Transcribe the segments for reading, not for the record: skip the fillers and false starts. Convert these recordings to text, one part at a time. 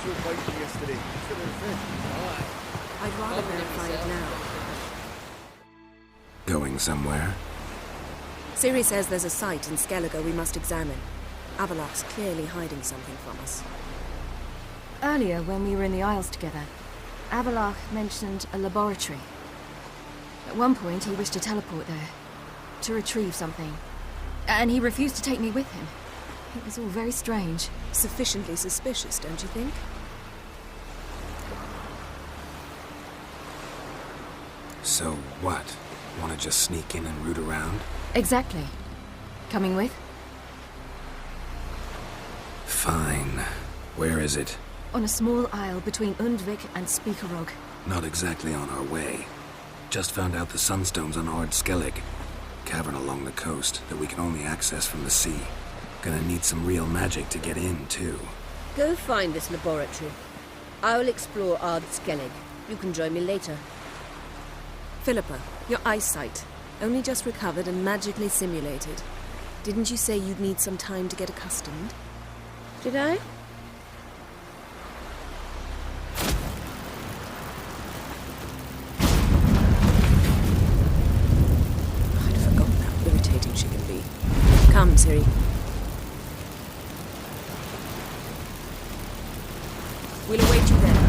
still fighting yesterday. Still in fit. I'd rather verify it now. Going somewhere? Ciri says there's a site in Skellige we must examine. Avalok's clearly hiding something from us. Earlier, when we were in the Isles together, Avalok mentioned a laboratory. At one point, he wished to teleport there, to retrieve something. And he refused to take me with him. It was all very strange. Sufficiently suspicious, don't you think? So what? Want to just sneak in and root around? Exactly. Coming with? Fine. Where is it? On a small isle between Undvik and Speakerog. Not exactly on our way. Just found out the sunstone's on Ard Skellig. Cavern along the coast that we can only access from the sea. Gonna need some real magic to get in, too. Go find this laboratory. I will explore Ard Skellig. You can join me later. Philippa, your eyesight. Only just recovered and magically simulated. Didn't you say you'd need some time to get accustomed? Did I? I'd forgotten how irritating she can be. Come, Ciri. We'll await you there.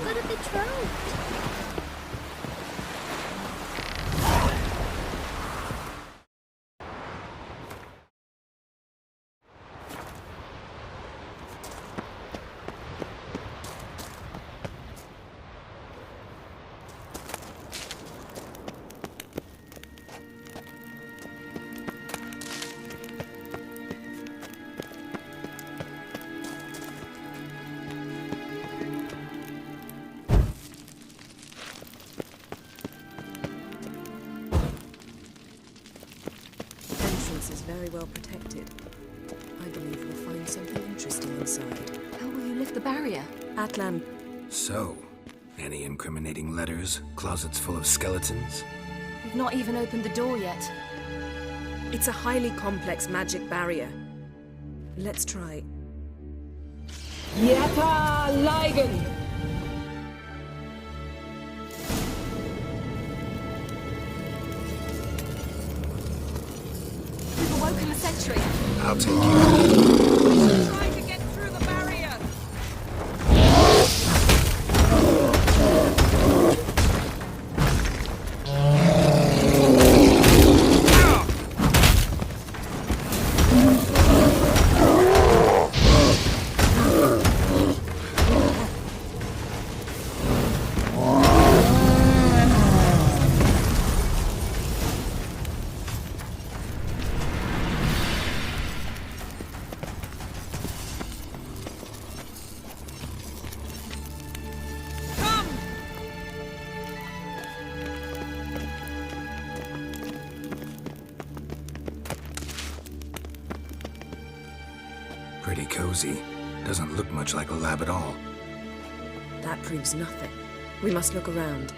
Got a betrothed. Entrance is very well protected. I believe we'll find something interesting inside. How will you lift the barrier? Atlan, So, any incriminating letters? Closets full of skeletons? We've not even opened the door yet. it's a highly complex magic barrier. Let's try. Yata Ligen! We've awoken the sentry. I'll take you. Trying to get through the barrier! Pretty cozy. Doesn't look much like a lab at all. That proves nothing. We must look around.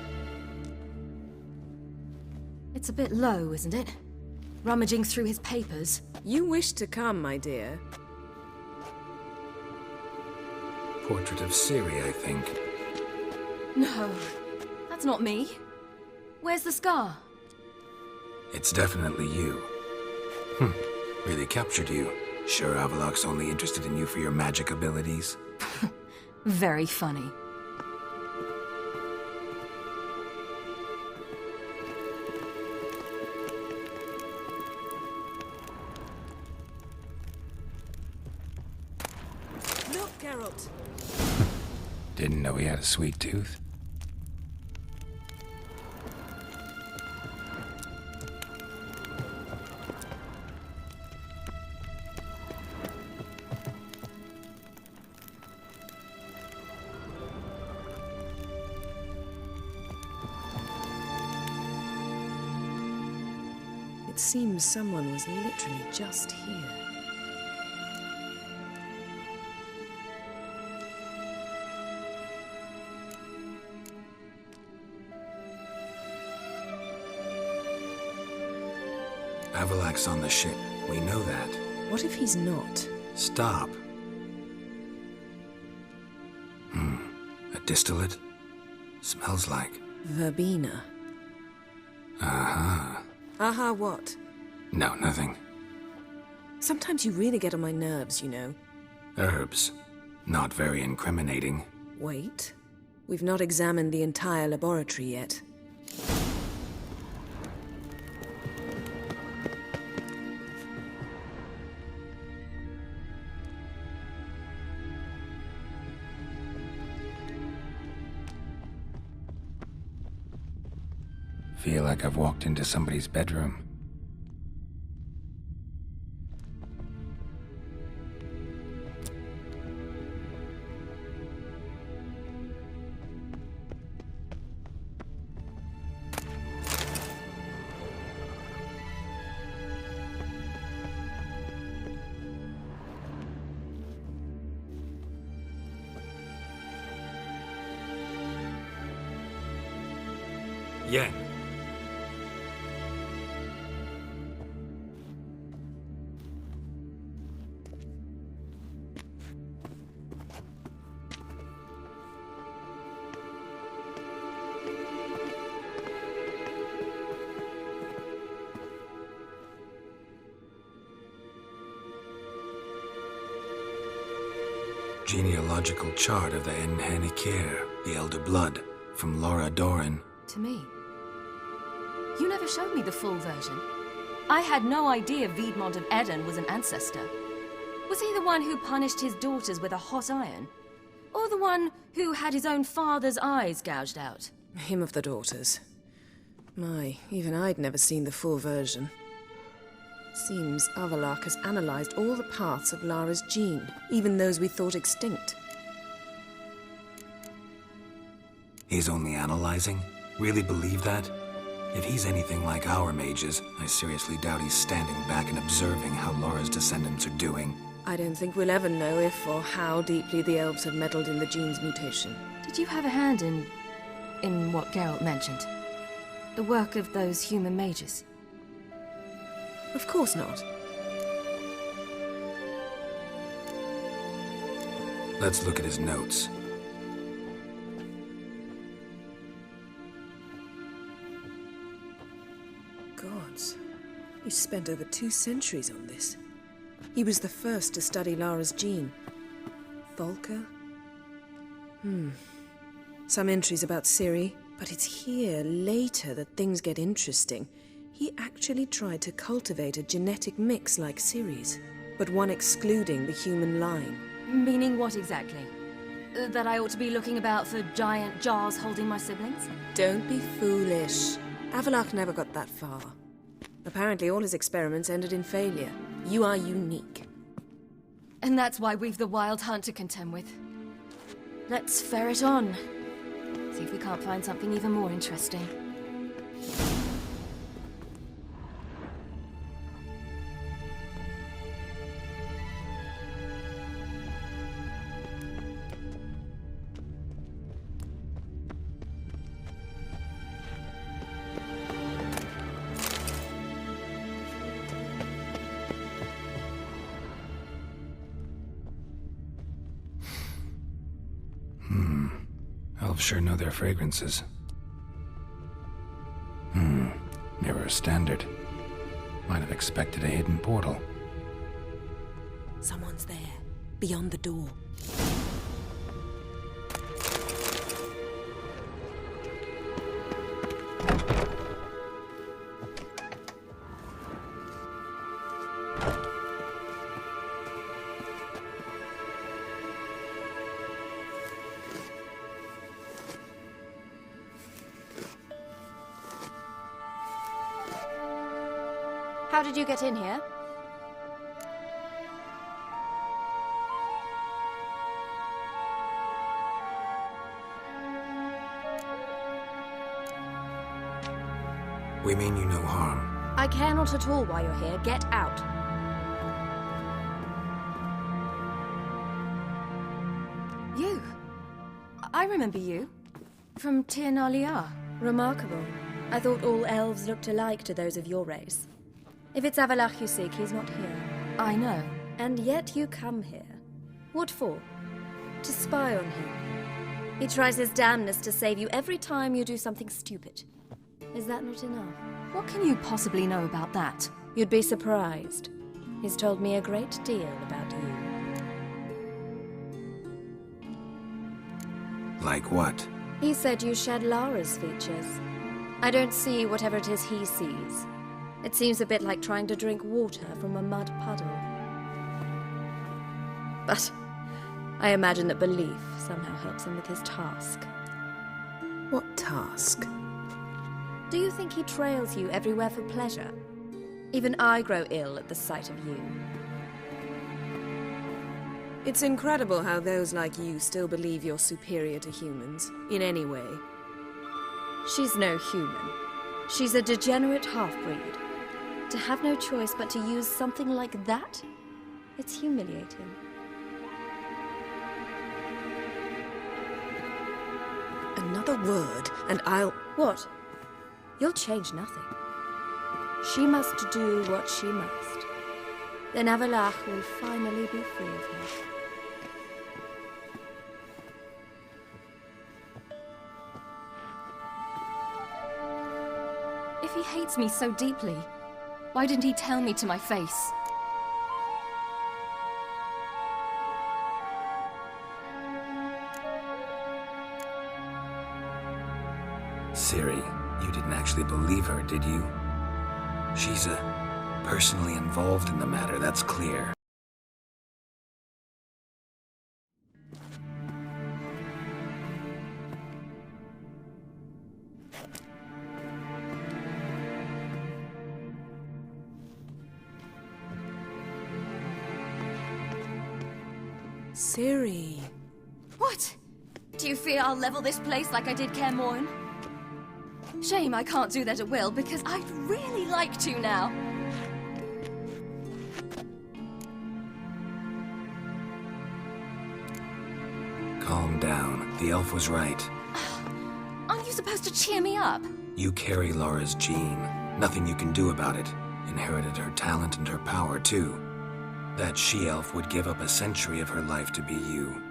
It's a bit low, isn't it? Rummaging through his papers. You wish to come, my dear. Portrait of Ciri, I think. No, that's not me. Where's the scar? It's definitely you. Really captured you. Sure Avalok's only interested in you for your magic abilities? Very funny. Look, Geralt. Didn't know he had a sweet tooth. It's seems someone was literally just here. Avalak's on the ship. We know that. What if he's not? Stop. A distillate? Smells like... Verbena. Uh-huh. Aha, what? No, nothing. Sometimes you really get on my nerves, you know. Herbs. Not very incriminating. Wait. We've not examined the entire laboratory yet. Feel like I've walked into somebody's bedroom. Yen. Genealogical chart of the Enhanikir, the Elder Blood, from Laura Doran. To me. You never showed me the full version. I had no idea Viedmont of Eden was an ancestor. Was he the one who punished his daughters with a hot iron? Or the one who had his own father's eyes gouged out? Him of the daughters. My, even I'd never seen the full version. Seems Avalak has analyzed all the parts of Lara's gene, even those we thought extinct. He's only analyzing? Really believe that? If he's anything like our mages, I seriously doubt he's standing back and observing how Laura's descendants are doing. I don't think we'll ever know if or how deeply the elves have meddled in the gene's mutation. Did you have a hand in what Geralt mentioned? The work of those human mages? Of course not. Let's look at his notes. Gods. He spent over 2 centuries on this. He was the first to study Lara's gene. Volker? Some entries about Ciri, but it's here, later, that things get interesting. He actually tried to cultivate a genetic mix like Ciri's, but one excluding the human line. Meaning what exactly? That I ought to be looking about for giant jars holding my siblings? Don't be foolish. Avalak never got that far. Apparently all his experiments ended in failure. You are unique. And that's why we've the Wild Hunt to contend with. Let's ferret on. See if we can't find something even more interesting. Elves sure know their fragrances. Never a standard. Might have expected a hidden portal. Someone's there, beyond the door. How did you get in here? We mean you no harm. I care not at all why you're here. Get out. You. I remember you. From Tir na Liar. Remarkable. I thought all elves looked alike to those of your race. If it's Avalach you seek, he's not here. I know. And yet you come here. What for? To spy on him. He tries his damnedest to save you every time you do something stupid. Is that not enough? What can you possibly know about that? You'd be surprised. He's told me a great deal about you. Like what? He said you shared Lara's features. I don't see whatever it is he sees. It seems a bit like trying to drink water from a mud puddle. But I imagine that belief somehow helps him with his task. What task? Do you think he trails you everywhere for pleasure? Even I grow ill at the sight of you. It's incredible how those like you still believe you're superior to humans, in any way. She's no human. She's a degenerate half-breed. To have no choice but to use something like that? It's humiliating. Another word, and I'll... What? You'll change nothing. She must do what she must. Then Avalach will finally be free of her. If he hates me so deeply, why didn't he tell me to my face? Ciri, you didn't actually believe her, did you? She's personally involved in the matter, that's clear. Ciri. What? Do you fear I'll level this place like I did Kaer Morhen? Shame I can't do that at will, because I'd really like to now. Calm down. The elf was right. Aren't you supposed to cheer me up? You carry Lara's gene. Nothing you can do about it. Inherited her talent and her power, too. That she-elf would give up a century of her life to be you.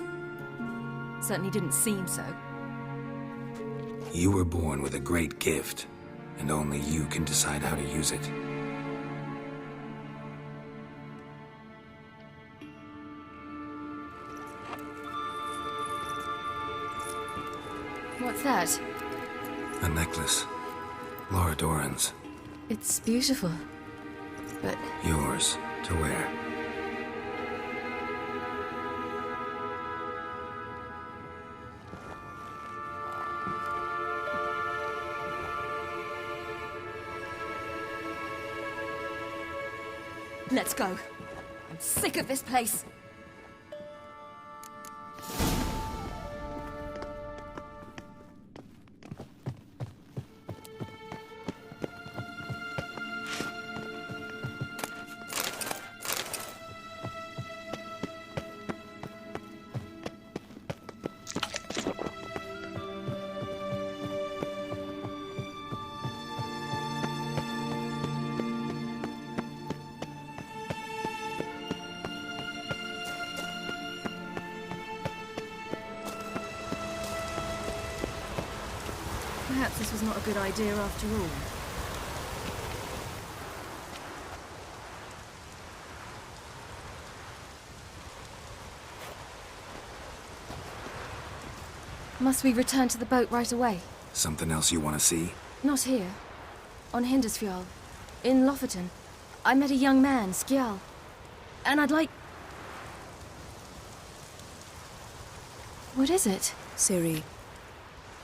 Certainly didn't seem so. You were born with a great gift, and only you can decide how to use it. What's that? A necklace. Lara Dorren's. It's beautiful, but Yours to wear. let's go. I'm sick of this place. Perhaps this was not a good idea after all. Must we return to the boat right away? Something else you want to see? Not here. On Hindarsfjall. In Lofoten. I met a young man, Skjal. And I'd like... What is it? Ciri,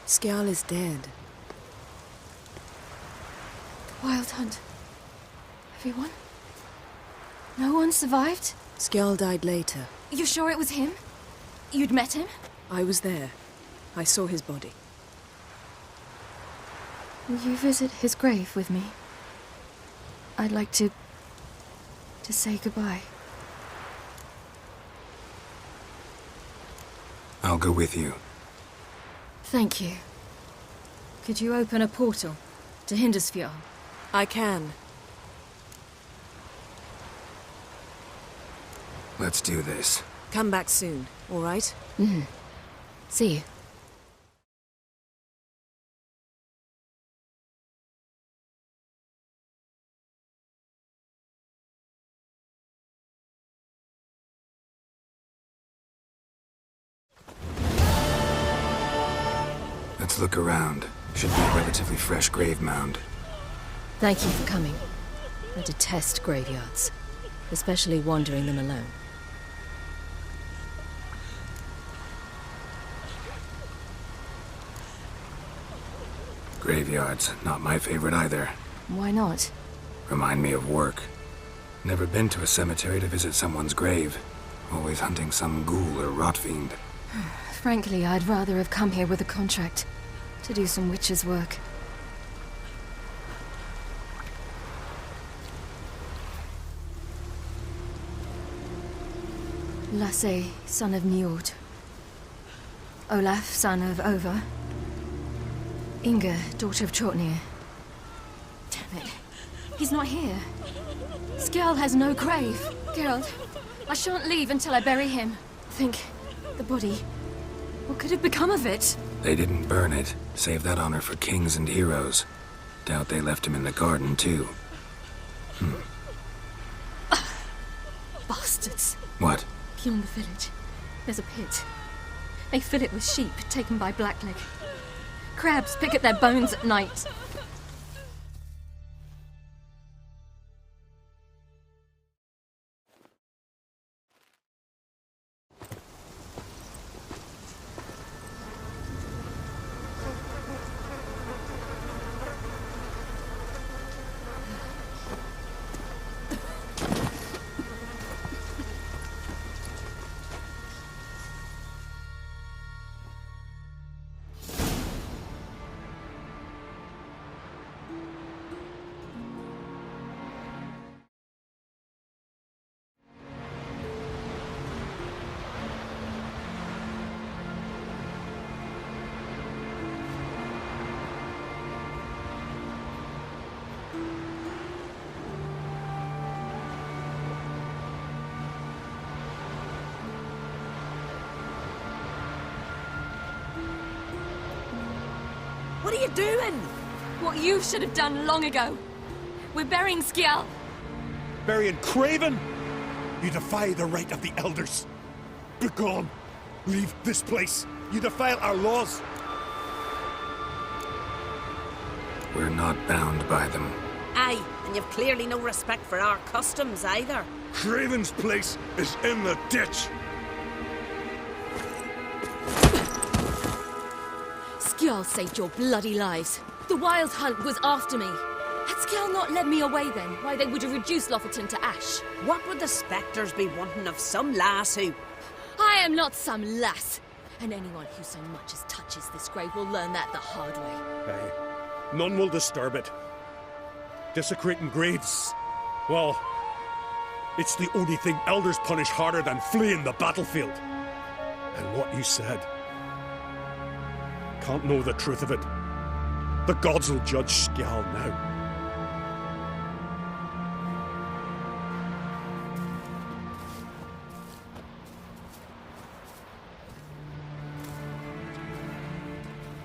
Skjal is dead. The Wild Hunt. Everyone? No one survived? Skjal died later. You sure it was him? You'd met him? I was there. I saw his body. Will you visit his grave with me? I'd like to say goodbye. I'll go with you. Thank you. Could you open a portal to Hindusfjall? I can. Let's do this. Come back soon, all right? See you. Let's look around. Should be a relatively fresh grave mound. Thank you for coming. I detest graveyards, especially wandering them alone. Graveyards, not my favorite either. Why not? Remind me of work. Never been to a cemetery to visit someone's grave. Always hunting some ghoul or rot fiend. Frankly, I'd rather have come here with a contract to do some witch's work. Lasse, son of Njord. Olaf, son of Ova. Inga, daughter of Trotnir. Damn it. He's not here. Skjall has no grave. Geralt, I shan't leave until I bury him. Think, the body. What could have become of it? They didn't burn it. Save that honor for kings and heroes. Doubt they left him in the garden, too. Bastards. What? Beyond the village, there's a pit. They fill it with sheep taken by Blackleg. Crabs pick at their bones at night. What are you doing? What you should have done long ago. We're burying Skjall. Burying Craven? You defy the right of the elders. Begone. Leave this place. You defile our laws. We're not bound by them. Aye, and you've clearly no respect for our customs either. Craven's place is in the ditch. Skjall saved your bloody lives. The Wild Hunt was after me. Had Skjall not led me away then, why they would have reduced Lofoten to ash. What would the spectres be wanting of some lass who... I am not some lass. And anyone who so much as touches this grave will learn that the hard way. Aye. None will disturb it. Desecrating graves. Well, it's the only thing elders punish harder than fleeing the battlefield. And what you said. Can't know the truth of it. The gods will judge Skjall now.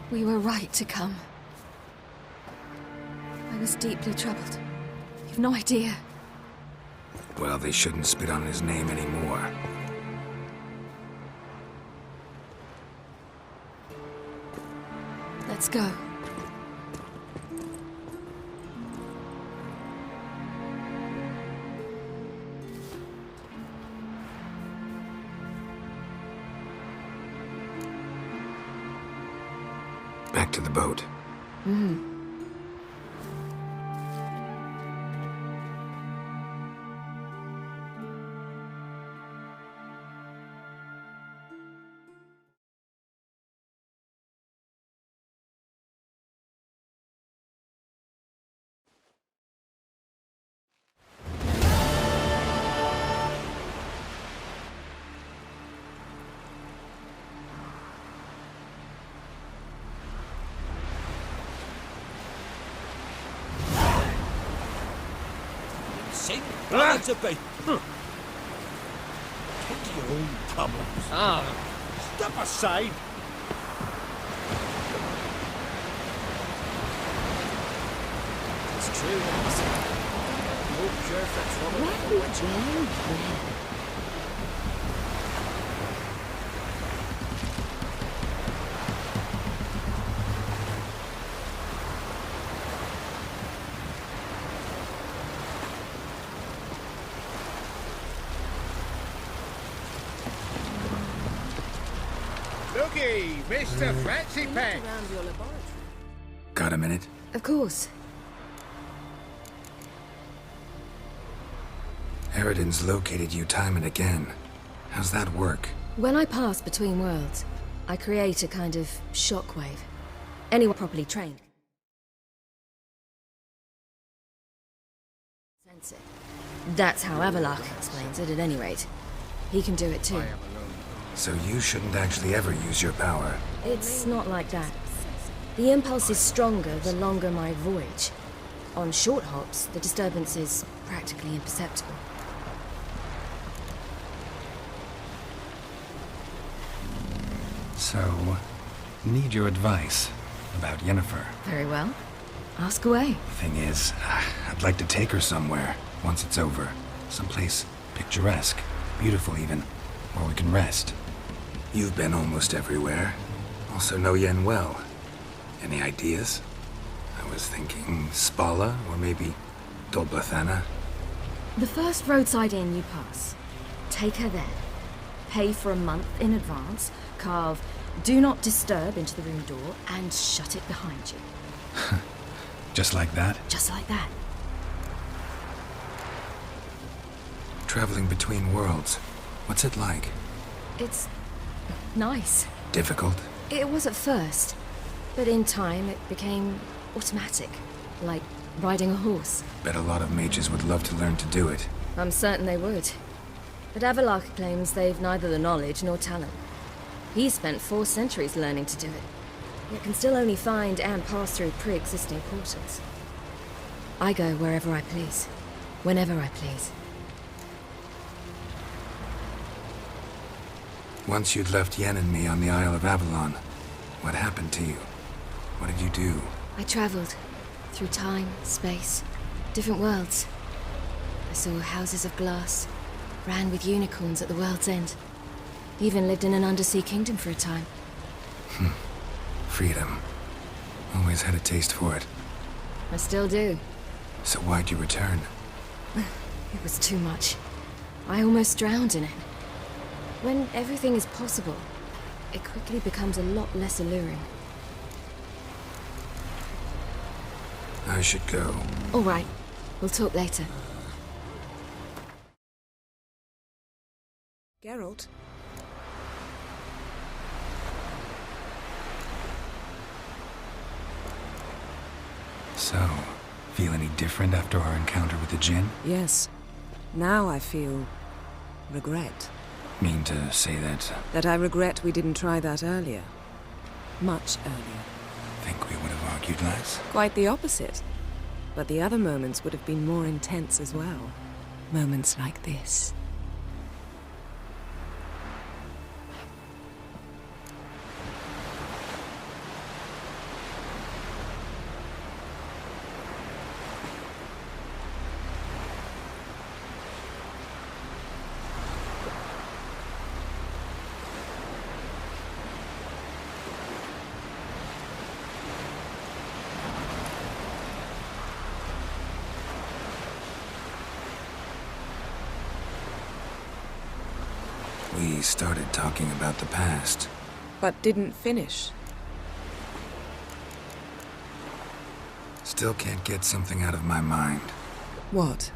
We were right to come. I was deeply troubled. You've no idea. Well, they shouldn't spit on his name anymore. Let's go. Back to the boat. That's a bit. Take your own problems. Step aside. It's true. No cure for trouble. Looky, Mr. Fancy Pants. Around your laboratory. Got a minute? Of course. Eridan's located you time and again. How's that work? When I pass between worlds, I create a kind of shockwave. Anyone properly trained sense it. That's how Avalok explains it, at any rate. He can do it too. So you shouldn't actually ever use your power. It's not like that. The impulse is stronger the longer my voyage. On short hops, the disturbance is practically imperceptible. So, need your advice about Yennefer. Very well. Ask away. Thing is, I'd like to take her somewhere once it's over. Someplace picturesque, beautiful even, where we can rest. You've been almost everywhere. Also know Yen well. Any ideas? I was thinking Spala, or maybe Dol Blathanna. The first roadside inn you pass. Take her there. Pay for a month in advance, carve "Do Not Disturb" into the room door, and shut it behind you. Just like that? Just like that. Traveling between worlds. What's it like? It's nice. Difficult? It was at first, but in time it became automatic, like riding a horse. Bet a lot of mages would love to learn to do it. I'm certain they would. But Avalok claims they've neither the knowledge nor talent. He's spent 4 centuries learning to do it, yet can still only find and pass through pre-existing portals. I go wherever I please, whenever I please. Once you'd left Yen and me on the Isle of Avalon, what happened to you? What did you do? I traveled through time, space, different worlds. I saw houses of glass, ran with unicorns at the world's end. Even lived in an undersea kingdom for a time. Freedom. Always had a taste for it. I still do. So why'd you return? It was too much. I almost drowned in it. When everything is possible, it quickly becomes a lot less alluring. I should go. All right, we'll talk later. Geralt? So, feel any different after our encounter with the Jinn? Yes. Now I feel regret. Mean to say that That I regret we didn't try that earlier. Much earlier. think we would have argued less? Quite the opposite. But the other moments would have been more intense as well. Moments like this. We started talking about the past. But didn't finish. Still can't get something out of my mind. What?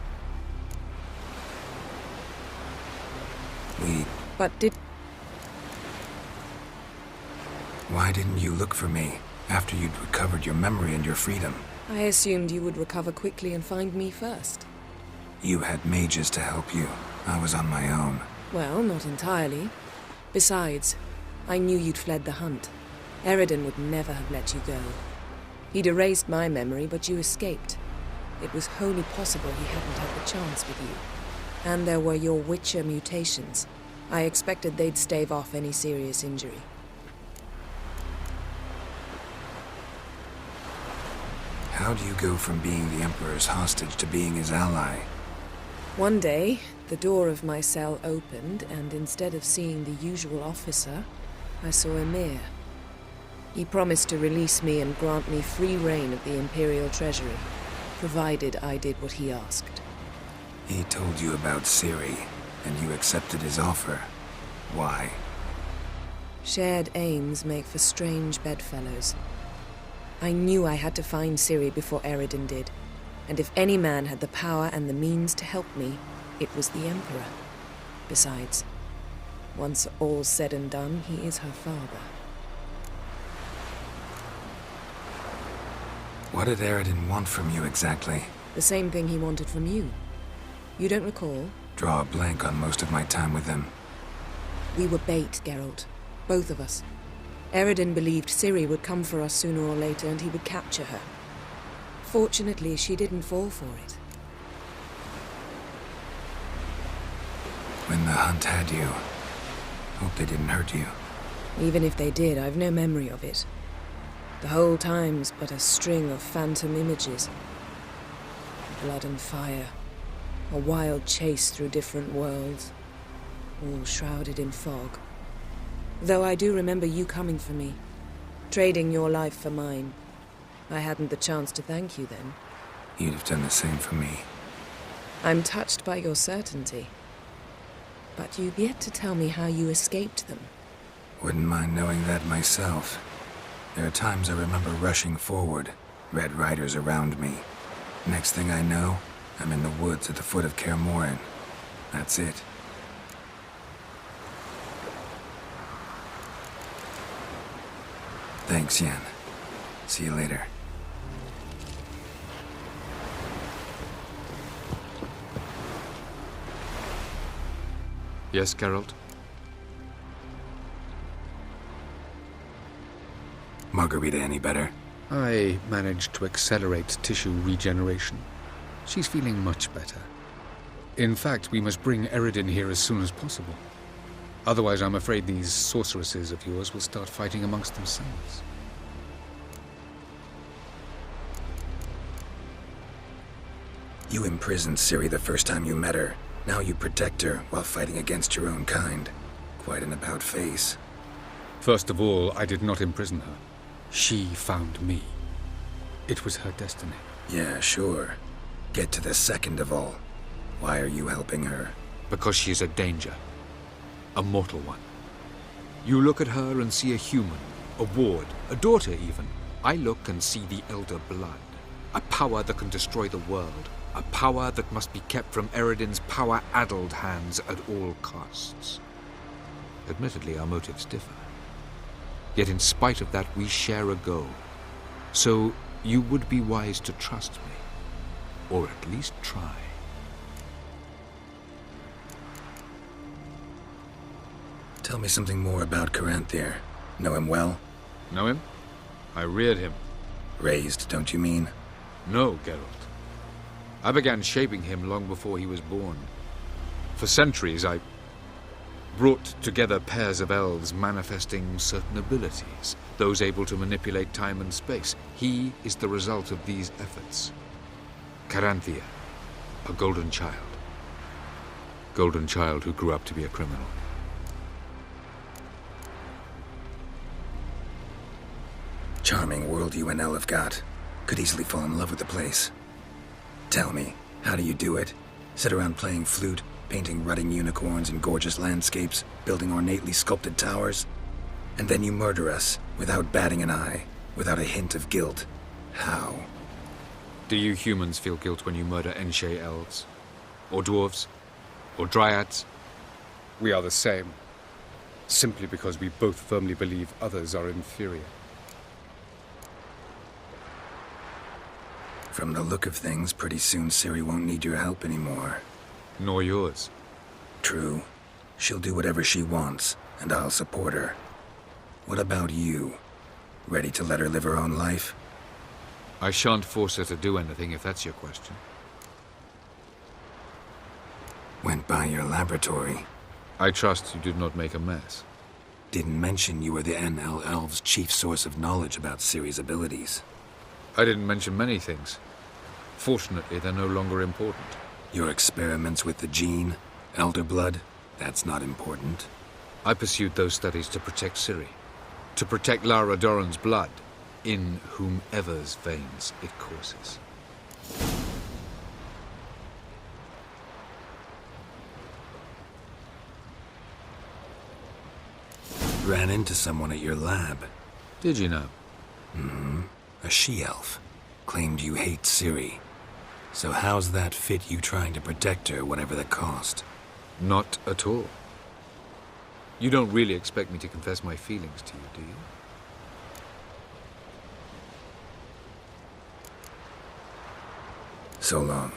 But did... Why didn't you look for me after you'd recovered your memory and your freedom? I assumed you would recover quickly and find me first. You had mages to help you. I was on my own. Well, not entirely. Besides, I knew you'd fled the hunt. Eridan would never have let you go. He'd erased my memory, but you escaped. it was wholly possible he hadn't had the chance with you. And there were your Witcher mutations. I expected they'd stave off any serious injury. How do you go from being the Emperor's hostage to being his ally? One day, the door of my cell opened, and instead of seeing the usual officer, I saw Emir. He promised to release me and grant me free reign of the Imperial Treasury, provided I did what he asked. He told you about Ciri, and you accepted his offer. Why? Shared aims make for strange bedfellows. I knew I had to find Ciri before Eredin did, and if any man had the power and the means to help me, it was the Emperor. Besides, once all's said and done, he is her father. What did Eredin want from you exactly? The same thing he wanted from you. You don't recall? Draw a blank on most of my time with him. We were bait, Geralt. Both of us. Eredin believed Ciri would come for us sooner or later and he would capture her. Fortunately, she didn't fall for it. When the hunt had you, hope they didn't hurt you. Even if they did, I've no memory of it. The whole time's but a string of phantom images. Blood and fire. A wild chase through different worlds. All shrouded in fog. Though I do remember you coming for me. Trading your life for mine. I hadn't the chance to thank you then. You'd have done the same for me. I'm touched by your certainty. But you've yet to tell me how you escaped them. Wouldn't mind knowing that myself. There are times I remember rushing forward, Red Riders around me. Next thing I know, I'm in the woods at the foot of Kaer Morhen. That's it. Thanks, Yen. See you later. Yes, Geralt? Margarita any better? I managed to accelerate tissue regeneration. She's feeling much better. In fact, we must bring Eredin here as soon as possible. Otherwise, I'm afraid these sorceresses of yours will start fighting amongst themselves. You imprisoned Ciri the first time you met her. Now you protect her while fighting against your own kind. Quite an about-face. First of all, I did not imprison her. She found me. It was her destiny. Yeah, sure. Get to the second of all. Why are you helping her? Because she is a danger. A mortal one. You look at her and see a human, a ward, a daughter even. I look and see the Elder Blood. A power that can destroy the world. A power that must be kept from Eredin's power-addled hands at all costs. Admittedly, our motives differ. Yet in spite of that, we share a goal. So you would be wise to trust me. Or at least try. Tell me something more about Caranthir. Know him well? Know him? I reared him. Raised, don't you mean? No, Geralt. I began shaping him long before he was born. For centuries, I brought together pairs of elves manifesting certain abilities, those able to manipulate time and space. He is the result of these efforts. Caranthir, a golden child. Golden child who grew up to be a criminal. Charming world you and Elle have got. Could easily fall in love with the place. Tell me, how do you do it? Sit around playing flute, painting rutting unicorns in gorgeous landscapes, building ornately sculpted towers? And then you murder us, without batting an eye, without a hint of guilt. How? Do you humans feel guilt when you murder Enshe elves? Or dwarves? Or dryads? We are the same. Simply because we both firmly believe others are inferior. From the look of things, pretty soon Ciri won't need your help anymore. Nor yours. True. She'll do whatever she wants, and I'll support her. What about you? Ready to let her live her own life? I shan't force her to do anything, if that's your question. Went by your laboratory. I trust you did not make a mess. Didn't mention you were the NL Elves' chief source of knowledge about Ciri's abilities. I didn't mention many things. Fortunately, they're no longer important. Your experiments with the gene, Elder Blood, that's not important. I pursued those studies to protect Ciri. To protect Lara Dorren's blood, in whomever's veins it courses. Ran into someone at your lab. Did you know? A she-elf. Claimed you hate Ciri. So how's that fit you trying to protect her, whatever the cost? Not at all. You don't really expect me to confess my feelings to you, do you? So long.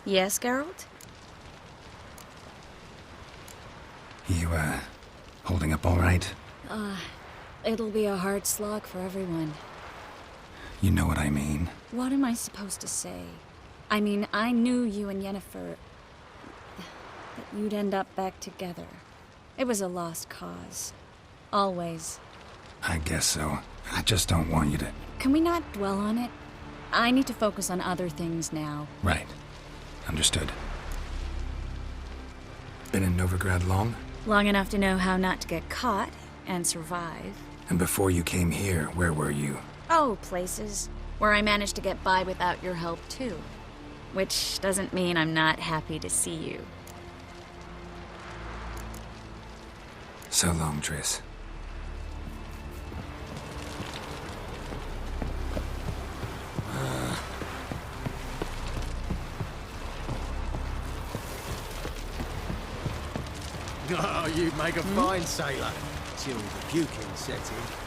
Yes, Geralt? You, holding up all right? It'll be a hard slog for everyone. You know what I mean. What am I supposed to say? I mean, I knew you and Yennefer... that you'd end up back together. It was a lost cause. Always. I guess so. I just don't want you to... Can we not dwell on it? I need to focus on other things now. Right. Understood. Been in Novigrad long? Long enough to know how not to get caught and survive. And before you came here, where were you? Oh, places where I managed to get by without your help, too. Which doesn't mean I'm not happy to see you. So long, Triss. Oh, you'd make a fine sailor. Till the puking set in.